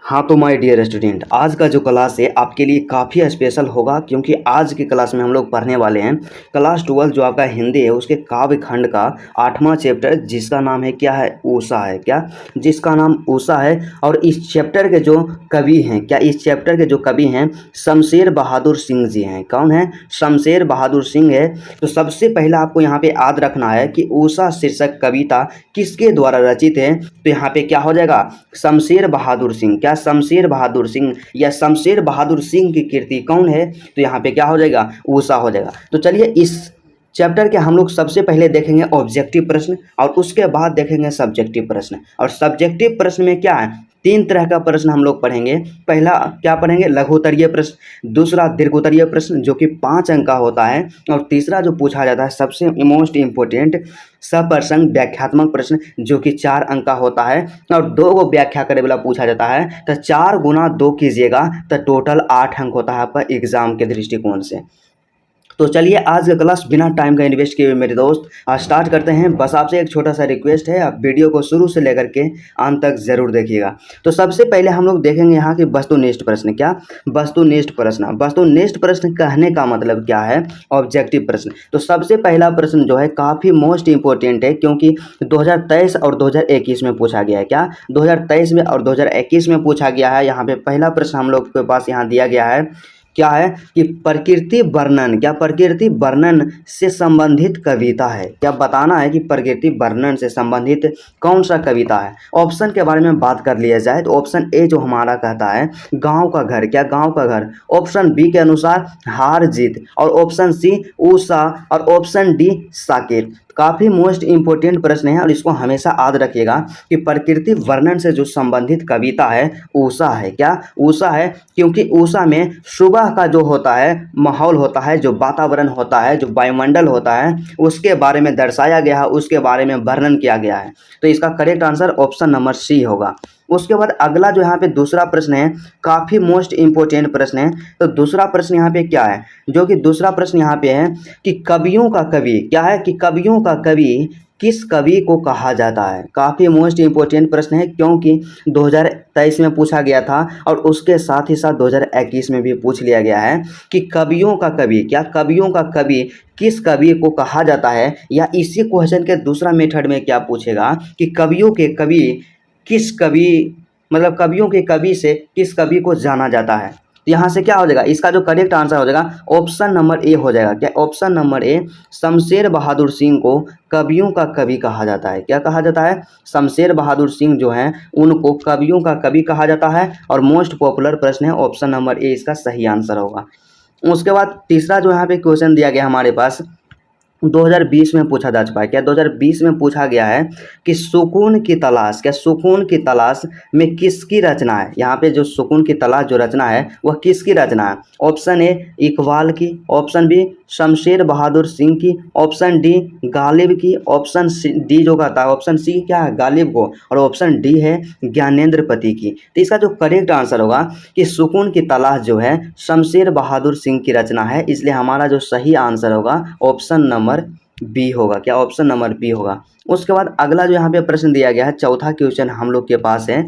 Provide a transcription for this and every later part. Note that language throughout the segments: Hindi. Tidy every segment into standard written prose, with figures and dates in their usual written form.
हाँ तो माय डियर स्टूडेंट, आज का जो क्लास है आपके लिए काफ़ी स्पेशल होगा क्योंकि आज की क्लास में हम लोग पढ़ने वाले हैं क्लास 12 जो आपका हिंदी है उसके काव्य खंड का 8वां चैप्टर जिसका नाम है क्या है, उषा है। क्या जिसका नाम उषा है। और इस चैप्टर के जो कवि हैं, क्या इस चैप्टर के जो कवि हैं शमशेर बहादुर सिंह जी हैं। कौन है? शमशेर बहादुर सिंह है। तो सबसे पहला आपको यहाँ पे याद रखना है कि उषा शीर्षक कविता किसके द्वारा रचित है। तो यहाँ पे क्या हो जाएगा, शमशेर बहादुर सिंह। क्या शमशेर बहादुर सिंह या शमशेर बहादुर सिंह की कृति कौन है? तो यहाँ पे क्या हो जाएगा, उषा हो जाएगा। तो चलिए इस चैप्टर के हम लोग सबसे पहले देखेंगे ऑब्जेक्टिव प्रश्न और उसके बाद देखेंगे सब्जेक्टिव प्रश्न। और सब्जेक्टिव प्रश्न में क्या है, 3 तरह का प्रश्न हम लोग पढ़ेंगे। पहला क्या पढ़ेंगे, लघुत्तरीय प्रश्न। दूसरा दीर्घोत्तरीय प्रश्न जो कि 5 अंक का होता है। और तीसरा जो पूछा जाता है सबसे मोस्ट इम्पोर्टेंट सप्रसंग व्याख्यात्मक प्रश्न जो कि 4 अंक का होता है। और 2 को व्याख्या करे वाला पूछा जाता है। तो 4 गुना 2 कीजिएगा तो टोटल 8 अंक होता है आपका एग्जाम के दृष्टिकोण से। तो चलिए आज का क्लास बिना टाइम का इन्वेस्ट किए हुए मेरे दोस्त आज स्टार्ट करते हैं। बस आपसे एक छोटा सा रिक्वेस्ट है, आप वीडियो को शुरू से लेकर के अंत तक जरूर देखिएगा। तो सबसे पहले हम लोग देखेंगे यहाँ के वस्तुनिष्ठ प्रश्न। क्या वस्तुनिष्ठ प्रश्न? वस्तुनिष्ठ प्रश्न कहने का मतलब क्या है, ऑब्जेक्टिव प्रश्न। तो सबसे पहला प्रश्न जो है काफ़ी मोस्ट इंपॉर्टेंट है क्योंकि 2023 और 2021 में पूछा गया है। क्या 2023 में और 2021 में पूछा गया है। यहाँ पे पहला प्रश्न हम लोग के पास यहाँ दिया गया है, क्या है कि प्रकृति वर्णन। क्या प्रकृति वर्णन से संबंधित कविता है। क्या बताना है कि प्रकृति वर्णन से संबंधित कौन सा कविता है। ऑप्शन के बारे में बात कर लिया जाए तो ऑप्शन ए जो हमारा कहता है गांव का घर। क्या गांव का घर। ऑप्शन बी के अनुसार हार जीत। और ऑप्शन सी उषा। और ऑप्शन डी साकिर। काफ़ी मोस्ट इंपॉर्टेंट प्रश्न है और इसको हमेशा याद रखिएगा कि प्रकृति वर्णन से जो संबंधित कविता है उषा है। क्या उषा है, क्योंकि उषा में सुबह का जो होता है माहौल होता है, जो वातावरण होता है, जो वायुमंडल होता है उसके बारे में दर्शाया गया है, उसके बारे में वर्णन किया गया है। तो इसका correct answer option number C होगा। उसके बाद अगला जो यहाँ पे दूसरा प्रश्न है काफ़ी मोस्ट इंपॉर्टेंट प्रश्न है। तो दूसरा प्रश्न यहाँ पे क्या है, जो कि दूसरा प्रश्न यहाँ पे है कि कवियों का कवि। क्या है कि कवियों का कवि किस कवि को कहा जाता है। काफ़ी मोस्ट इंपॉर्टेंट प्रश्न है क्योंकि 2023 में पूछा गया था और उसके साथ ही साथ 2021 में भी पूछ लिया गया है कि कवियों का कवि। क्या कवियों का कवि किस कवि को कहा जाता है। या इसी क्वेश्चन के दूसरा मेथड में क्या पूछेगा कि कवियों के कवि किस कवि, मतलब कवियों के कवि से किस कवि को जाना जाता है। तो यहाँ से क्या हो जाएगा, इसका जो करेक्ट आंसर हो जाएगा ऑप्शन नंबर ए हो जाएगा। क्या option number A, Shamsher Bahadur Singh को कवियों का कवि कहा जाता है। क्या कहा जाता है, शमशेर बहादुर सिंह जो हैं उनको कवियों का कवि कहा जाता है। और मोस्ट पॉपुलर प्रश्न है, ऑप्शन नंबर ए इसका सही आंसर होगा। उसके बाद तीसरा जो यहाँ पे क्वेश्चन दिया गया हमारे पास 2020 में पूछा जा चुका है। क्या 2020 में पूछा गया है कि सुकून की तलाश। क्या सुकून की तलाश में किसकी रचना है। यहाँ पे जो सुकून की तलाश जो रचना है वह किसकी रचना है। ऑप्शन ए इकबाल की। ऑप्शन बी शमशेर बहादुर सिंह की। ऑप्शन डी गालिब की। ऑप्शन डी जो कहता है, ऑप्शन सी क्या है, गालिब को। और ऑप्शन डी है ज्ञानेंद्र पति की। तो इसका जो करेक्ट आंसर होगा कि सुकून की तलाश जो है शमशेर बहादुर सिंह की रचना है, इसलिए हमारा जो सही आंसर होगा ऑप्शन नंबर बी होगा। क्या ऑप्शन नंबर बी होगा। उसके बाद अगला जो यहाँ पे प्रश्न दिया गया है, चौथा क्वेश्चन हम लोग के पास है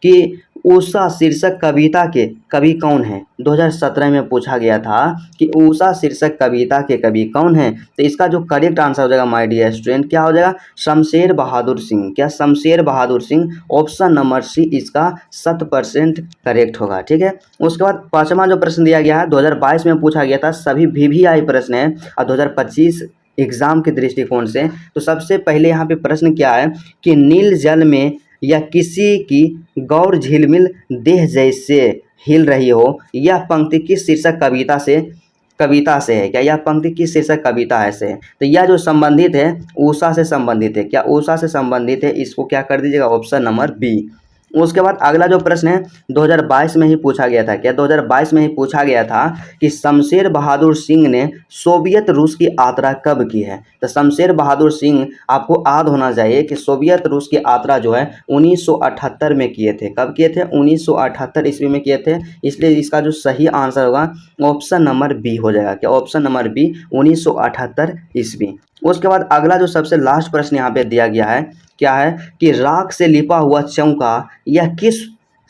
कि उषा शीर्षक कविता के कवि कौन है। 2017 में पूछा गया था कि उषा शीर्षक कविता के कवि कौन है। तो इसका जो करेक्ट आंसर हो जाएगा माय डियर स्टूडेंट, क्या हो जाएगा, शमशेर बहादुर सिंह। क्या शमशेर बहादुर सिंह, ऑप्शन नंबर सी इसका 100% करेक्ट होगा। ठीक है। उसके बाद पांचवा जो प्रश्न दिया गया है 2022 में पूछा गया था, सभी VVI प्रश्न है और 2025 एग्जाम के दृष्टिकोण से। तो सबसे पहले यहाँ पे प्रश्न क्या है कि नील जल में या किसी की गौर झिलमिल देह जैसे हिल रही हो, यह पंक्ति किस शीर्षक कविता से है। क्या यह पंक्ति किस शीर्षक कविता है से। तो यह जो संबंधित है उषा से संबंधित है। क्या उषा से संबंधित है, इसको क्या कर दीजिएगा ऑप्शन नंबर बी। उसके बाद अगला जो प्रश्न है 2022 में ही पूछा गया था। क्या 2022 में ही पूछा गया था कि शमशेर बहादुर सिंह ने सोवियत रूस की यात्रा कब की है। तो शमशेर बहादुर सिंह आपको याद होना चाहिए कि सोवियत रूस की यात्रा जो है 1978 में किए थे। कब किए थे, 1978 ईस्वी में किए थे। इसलिए इसका जो सही आंसर होगा ऑप्शन नंबर बी हो जाएगा। क्या ऑप्शन नंबर बी 1978 ईस्वी। उसके बाद अगला जो सबसे लास्ट प्रश्न यहाँ पे दिया गया है क्या है कि राख से लिपा हुआ चौका यह किस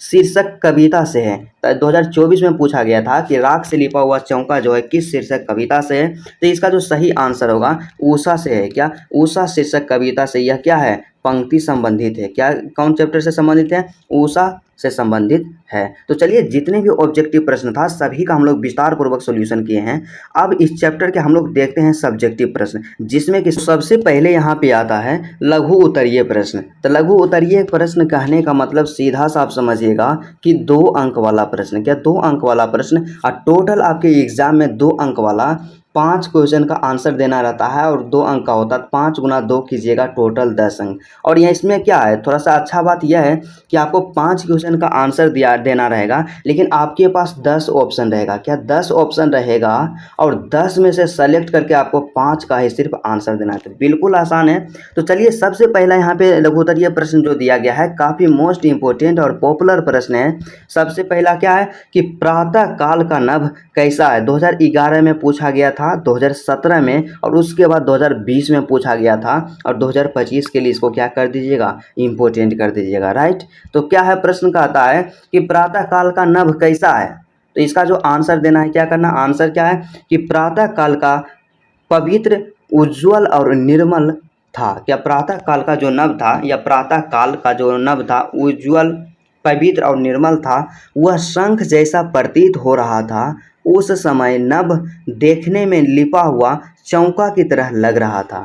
शीर्षक कविता से है। तो 2024 में पूछा गया था कि राख से लिपा हुआ चौका जो है किस शीर्षक कविता से है। तो इसका जो सही आंसर होगा उषा से है। क्या? उषा शीर्षक कविता से। यह क्या है? पंक्ति संबंधित है। क्या कौन चैप्टर से संबंधित है? उषा से संबंधित है। तो चलिए, जितने भी ऑब्जेक्टिव प्रश्न था सभी का हम लोग विस्तार पूर्वक सॉल्यूशन किए हैं। अब इस चैप्टर के हम लोग देखते हैं सब्जेक्टिव प्रश्न, जिसमें कि सबसे पहले यहाँ पे आता है लघु उत्तरीय प्रश्न। तो लघु उत्तरीय प्रश्न कहने का मतलब सीधा सा आप समझिएगा कि 2 अंक वाला प्रश्न। क्या? 2 अंक वाला प्रश्न। और टोटल आपके एग्जाम में 2 अंक वाला 5 क्वेश्चन का आंसर देना रहता है और 2 अंक का होता है। 5 गुना 2 कीजिएगा, टोटल 10 अंक। और यह इसमें क्या है, थोड़ा सा अच्छा बात यह है कि आपको 5 क्वेश्चन का आंसर देना रहेगा, लेकिन आपके पास 10 ऑप्शन रहेगा। क्या? 10 ऑप्शन रहेगा और 10 में से सेलेक्ट करके आपको 5 का ही सिर्फ आंसर देना है। तो बिल्कुल आसान है। तो चलिए, सबसे पहला यहाँ पे लघुत्तरीय प्रश्न जो दिया गया है काफ़ी मोस्ट इंपॉर्टेंट और पॉपुलर प्रश्न है। सबसे पहला क्या है कि प्रातः काल का नभ कैसा है? 2011 में पूछा गया था, 2017 में, और उसके बाद 2020 में पूछा गया था, और 2025 के लिए इसको क्या कर दीजिएगा? इंपॉर्टेंट कर दीजिएगा। राइट। तो क्या है प्रश्न? कहता है कि प्रातः काल का नभ कैसा है। तो इसका जो आंसर देना है, क्या करना? आंसर क्या है कि प्रातः काल का पवित्र, उज्ज्वल और निर्मल था। क्या? प्रातः काल का जो नभ था, या प्रातः काल का जो नभ था उज्ज्वल, पवित्र और निर्मल था। वह शंख जैसा प्रतीत हो रहा था। उस समय नभ देखने में लिपा हुआ चौका की तरह लग रहा था।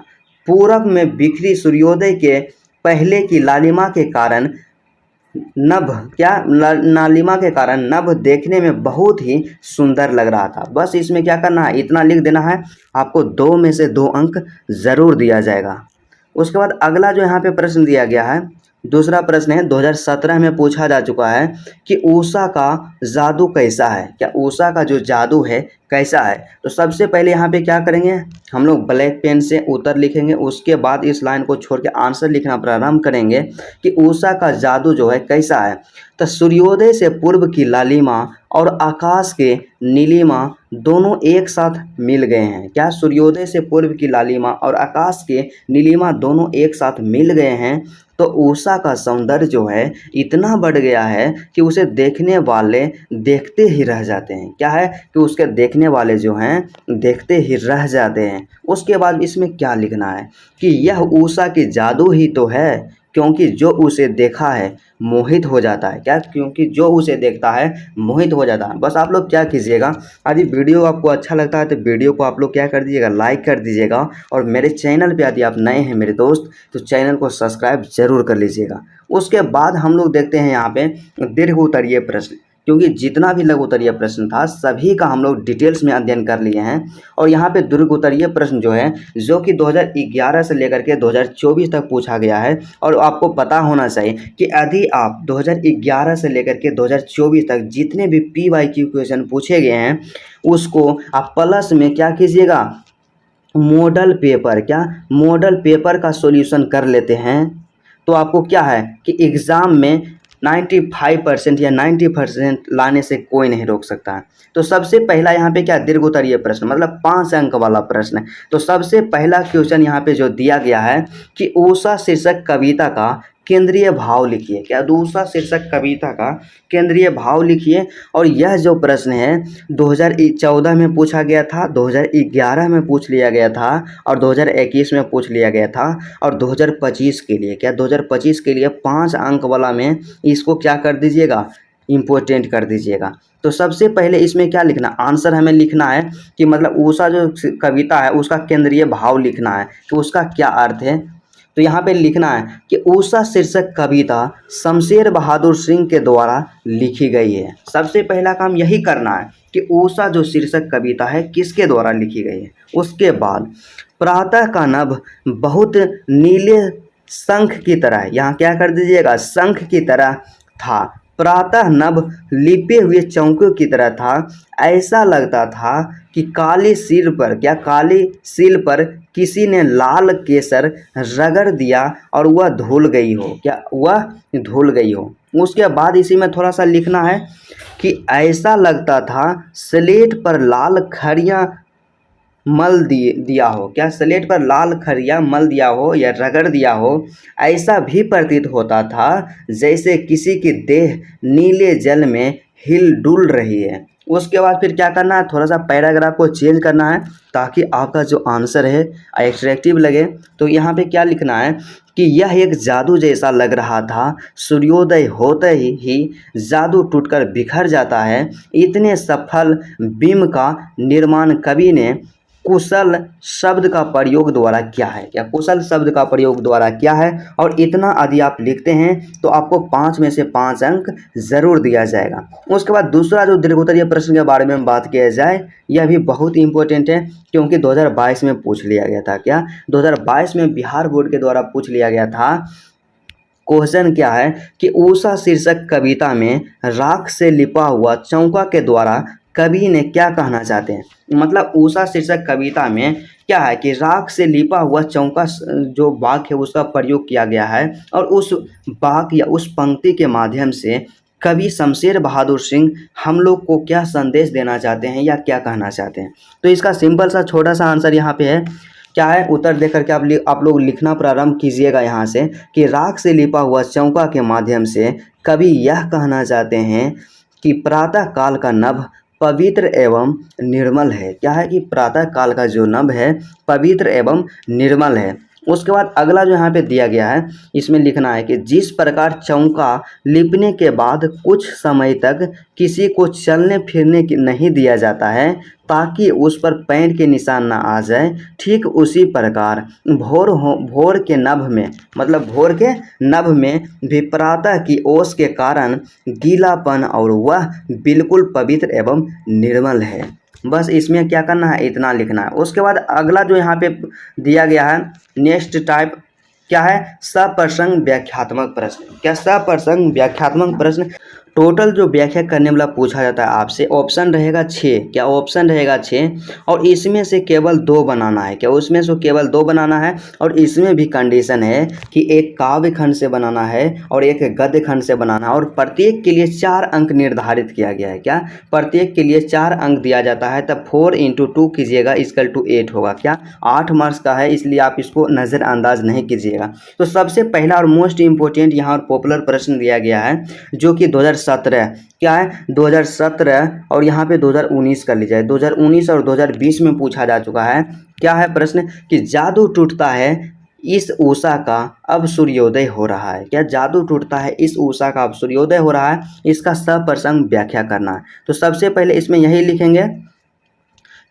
पूरब में बिखरी सूर्योदय के पहले की लालिमा के कारण नभ लालिमा के कारण नभ देखने में बहुत ही सुंदर लग रहा था। बस इसमें क्या करना है, इतना लिख देना है। आपको 2 में से 2 अंक ज़रूर दिया जाएगा। उसके बाद अगला जो यहाँ पे प्रश्न दिया गया है, दूसरा प्रश्न है, 2017 में पूछा जा चुका है कि उषा का जादू कैसा है। क्या? उषा का जो जादू है कैसा है। तो सबसे पहले यहाँ पे क्या करेंगे, हम लोग ब्लैक पेन से उत्तर लिखेंगे। उसके बाद इस लाइन को छोड़ के आंसर लिखना प्रारंभ करेंगे कि उषा का जादू जो है कैसा है। तो सूर्योदय से पूर्व की लालिमा और आकाश के नीलिमा दोनों एक साथ मिल गए हैं। क्या? सूर्योदय से पूर्व की लालिमा और आकाश के नीलिमा दोनों एक साथ मिल गए हैं। तो उषा का सौंदर्य जो है इतना बढ़ गया है कि उसे देखने वाले देखते ही रह जाते हैं। क्या है कि उसके देखने वाले जो हैं देखते ही रह जाते हैं। उसके बाद इसमें क्या लिखना है कि यह उषा की जादू ही तो है, क्योंकि जो उसे देखा है मोहित हो जाता है। क्या? क्योंकि जो उसे देखता है मोहित हो जाता है। बस आप लोग क्या कीजिएगा, यदि वीडियो आपको अच्छा लगता है तो वीडियो को आप लोग क्या कर दीजिएगा, लाइक कर दीजिएगा। और मेरे चैनल पे यदि आप नए हैं मेरे दोस्त, तो चैनल को सब्सक्राइब जरूर कर लीजिएगा। उसके बाद हम लोग देखते हैं यहाँ पे दीर्घ उत्तरीय प्रश्न, क्योंकि जितना भी लघु उत्तरीय प्रश्न था सभी का हम लोग डिटेल्स में अध्ययन कर लिए हैं। और यहाँ पे दीर्घ उत्तरीय प्रश्न जो है, जो कि 2011 से लेकर के 2024 तक पूछा गया है। और आपको पता होना चाहिए कि यदि आप 2011 से लेकर के 2024 तक जितने भी PYQ क्वेश्चन पूछे गए हैं उसको आप प्लस में क्या कीजिएगा, मॉडल पेपर, क्या मॉडल पेपर का सॉल्यूशन कर लेते हैं, तो आपको क्या है कि एग्ज़ाम में 95% या 90% लाने से कोई नहीं रोक सकता है। तो सबसे पहला यहाँ पे क्या, दीर्घ उत्तरीय प्रश्न, मतलब 5 अंक वाला प्रश्न है। तो सबसे पहला क्वेश्चन यहाँ पे जो दिया गया है कि उषा शीर्षक कविता का केंद्रीय भाव लिखिए। क्या? उषा शीर्षक कविता का केंद्रीय भाव लिखिए। और यह जो प्रश्न है 2014 में पूछा गया था, 2011 में पूछ लिया गया था, और 2021 में पूछ लिया गया था, और 2025 के लिए, क्या 2025 के लिए 5 अंक वाला में इसको क्या कर दीजिएगा, इम्पोर्टेंट कर दीजिएगा। तो सबसे पहले इसमें क्या लिखना, आंसर हमें लिखना है कि मतलब उषा जो कविता है उसका केंद्रीय भाव लिखना है कि उसका क्या अर्थ है। तो यहाँ पे लिखना है कि उषा शीर्षक कविता शमशेर बहादुर सिंह के द्वारा लिखी गई है। सबसे पहला काम यही करना है कि उषा जो शीर्षक कविता है किसके द्वारा लिखी गई है। उसके बाद प्रातः का नभ बहुत नीले शंख की तरह, यहाँ क्या कर दीजिएगा, शंख की तरह था। प्रातः नभ लिपे हुए चौकों की तरह था। ऐसा लगता था कि काली सिर पर, क्या काली सिल पर किसी ने लाल केसर रगड़ दिया और वह धुल गई हो। क्या? वह धुल गई हो। उसके बाद इसी में थोड़ा सा लिखना है कि ऐसा लगता था स्लेट पर लाल खड़ियाँ दिया हो, क्या स्लेट पर लाल खरिया मल दिया हो या रगड़ दिया हो, ऐसा भी प्रतीत होता था जैसे किसी की देह नीले जल में हिल डुल रही है। उसके बाद फिर क्या करना है, थोड़ा सा पैराग्राफ को चेंज करना है ताकि आपका जो आंसर है एट्रैक्टिव लगे। तो यहाँ पे क्या लिखना है कि यह एक जादू जैसा लग रहा था, सूर्योदय होते ही जादू टूटकर बिखर जाता है। इतने सफल बिंब का निर्माण कवि ने कुशल शब्द का प्रयोग द्वारा किया है, क्या कुशल शब्द का प्रयोग द्वारा किया है। और इतना यदि आप लिखते हैं तो आपको 5 में से 5 अंक जरूर दिया जाएगा। उसके बाद दूसरा जो दीर्घोत्तरीय प्रश्न के बारे में बात किया जाए, यह भी बहुत इंपॉर्टेंट है क्योंकि 2022 में पूछ लिया गया था। क्या 2022 में बिहार बोर्ड के द्वारा पूछ लिया गया था। क्वेश्चन क्या है कि उषा शीर्षक कविता में राख से लिपा हुआ चौका के द्वारा कवि ने क्या कहना चाहते हैं। मतलब उषा शीर्षक कविता में क्या है कि राख से लिपा हुआ चौका जो वाक्य है उसका प्रयोग किया गया है, और उस वाक्य या उस पंक्ति के माध्यम से कवि शमशेर बहादुर सिंह हम लोग को क्या संदेश देना चाहते हैं या क्या कहना चाहते हैं। तो इसका सिंपल सा छोटा सा आंसर यहाँ पे है, क्या है, उत्तर देख करके आप लोग लिखना प्रारंभ कीजिएगा यहाँ से कि राख से लिपा हुआ चौका के माध्यम से कवि यह कहना चाहते हैं कि प्रातः काल का नभ पवित्र एवं निर्मल है। क्या है कि प्रातः काल का जो नभ है पवित्र एवं निर्मल है। उसके बाद अगला जो यहाँ पे दिया गया है, इसमें लिखना है कि जिस प्रकार चौका लिपने के बाद कुछ समय तक किसी को चलने फिरने की नहीं दिया जाता है ताकि उस पर पैर के निशान ना आ जाए, ठीक उसी प्रकार भोर के नभ में, मतलब भोर के नभ में भी प्रातः की ओस के कारण गीलापन और वह बिल्कुल पवित्र एवं निर्मल है। बस इसमें क्या करना है, इतना लिखना है। उसके बाद अगला जो यहाँ पे दिया गया है नेक्स्ट टाइप क्या है, सप्रसंग व्याख्यात्मक प्रश्न। क्या सप्रसंग व्याख्यात्मक प्रश्न टोटल जो व्याख्या करने वाला पूछा जाता है आपसे, ऑप्शन रहेगा 6। क्या ऑप्शन रहेगा 6, और इसमें से केवल 2 बनाना है। क्या उसमें से केवल 2 बनाना है, और इसमें भी कंडीशन है कि एक काव्य खंड से बनाना है और एक गद्य खंड से बनाना है, और प्रत्येक के लिए 4 अंक निर्धारित किया गया है। क्या प्रत्येक के लिए 4 अंक दिया जाता है, तब 4 × 2 कीजिएगा इक्वल टू 8 होगा। क्या 8 मार्क्स का है, इसलिए आप इसको नज़रअंदाज नहीं कीजिएगा। तो सबसे पहला और मोस्ट इंपॉर्टेंट यहाँ पॉपुलर प्रश्न दिया गया है जो कि 2017 क्या है 2017 और यहाँ पे 2019 कर लीजिए। 2019 और 2020 में पूछा जा चुका है। क्या है प्रश्न कि जादू टूटता है इस उषा का अब सूर्योदय हो रहा है। क्या जादू टूटता है इस उषा का अब सूर्योदय हो रहा है, इसका सप्रसंग व्याख्या करना है। तो सबसे पहले इसमें यही लिखेंगे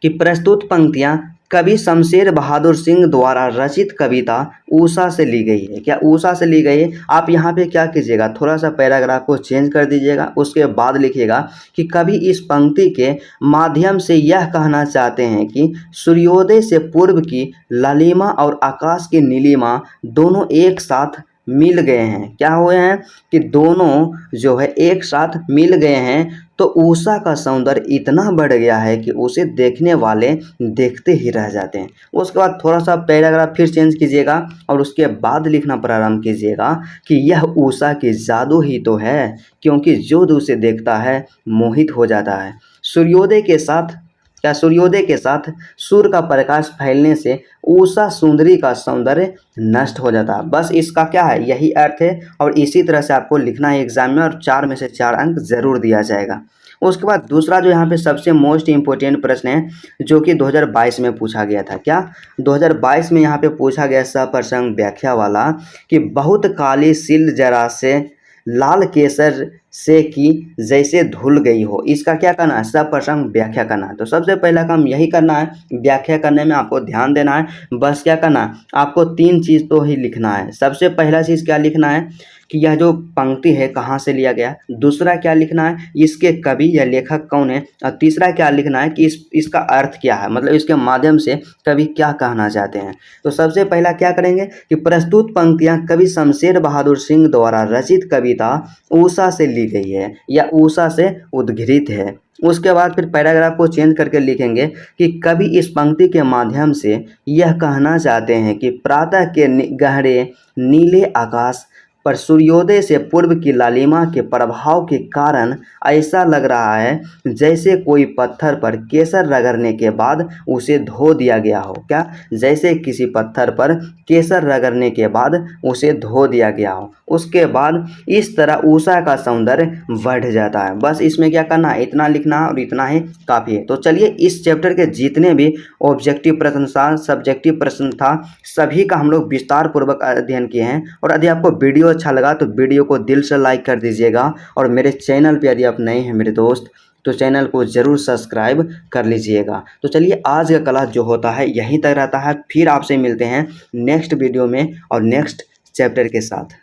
कि प्रस्तुत पंक्तियां कवि शमशेर बहादुर सिंह द्वारा रचित कविता उषा से ली गई है। क्या उषा से ली गई है। आप यहाँ पे क्या कीजिएगा, थोड़ा सा पैराग्राफ को चेंज कर दीजिएगा। उसके बाद लिखिएगा कि कवि इस पंक्ति के माध्यम से यह कहना चाहते हैं कि सूर्योदय से पूर्व की लालिमा और आकाश की नीलिमा दोनों एक साथ मिल गए हैं। क्या हुए हैं कि दोनों जो है एक साथ मिल गए हैं, तो उषा का सौंदर्य इतना बढ़ गया है कि उसे देखने वाले देखते ही रह जाते हैं। उसके बाद थोड़ा सा पैराग्राफ फिर चेंज कीजिएगा और उसके बाद लिखना प्रारंभ कीजिएगा कि यह उषा की जादू ही तो है, क्योंकि जो उसे देखता है मोहित हो जाता है। सूर्योदय के साथ सूर्य का प्रकाश फैलने से उषा सुंदरी का सौंदर्य नष्ट हो जाता है। बस इसका क्या है, यही अर्थ है, और इसी तरह से आपको लिखना है एग्जाम में, और 4 में से 4 अंक जरूर दिया जाएगा। उसके बाद दूसरा जो यहाँ पे सबसे मोस्ट इम्पोर्टेंट प्रश्न है जो कि 2022 में पूछा गया था। क्या 2022 में यहाँ पे पूछा गया सप्रसंग व्याख्या वाला कि बहुत काली सिल जरा से लाल केसर से की जैसे धुल गई हो, इसका क्या करना है, सप्रसंग व्याख्या करना है। तो सबसे पहला काम यही करना है, व्याख्या करने में आपको ध्यान देना है। बस क्या करना है, आपको 3 चीज़ तो ही लिखना है। सबसे पहला चीज़ क्या लिखना है कि यह जो पंक्ति है कहाँ से लिया गया, दूसरा क्या लिखना है इसके कवि या लेखक कौन है, और तीसरा क्या लिखना है कि इसका अर्थ क्या है, मतलब इसके माध्यम से कवि क्या कहना चाहते हैं। तो सबसे पहला क्या करेंगे कि प्रस्तुत पंक्तियां कवि शमशेर बहादुर सिंह द्वारा रचित कविता उषा से ली गई है या उषा से उद्घृत है। उसके बाद फिर पैराग्राफ को चेंज करके लिखेंगे कि कवि इस पंक्ति के माध्यम से यह कहना चाहते हैं कि प्रातः के गहरे नीले आकाश पर सूर्योदय से पूर्व की लालिमा के प्रभाव के कारण ऐसा लग रहा है जैसे कोई पत्थर पर केसर रगड़ने के बाद उसे धो दिया गया हो। क्या? जैसे किसी पत्थर पर केसर रगड़ने के बाद उसे धो दिया गया हो, उसके बाद इस तरह उषा का सौंदर्य बढ़ जाता है। बस इसमें क्या करना है, इतना लिखना और इतना ही काफ़ी है। तो चलिए इस चैप्टर के जितने भी ऑब्जेक्टिव प्रश्न था, सब्जेक्टिव प्रश्न था, सभी का हम लोग विस्तार पूर्वक अध्ययन किए हैं। और यदि आपको वीडियो अच्छा लगा तो वीडियो को दिल से लाइक कर दीजिएगा, और मेरे चैनल पर यदि आप नए हैं मेरे दोस्त तो चैनल को ज़रूर सब्सक्राइब कर लीजिएगा। तो चलिए आज का क्लास जो होता है यहीं तक रहता है, फिर आपसे मिलते हैं नेक्स्ट वीडियो में और नेक्स्ट चैप्टर के साथ।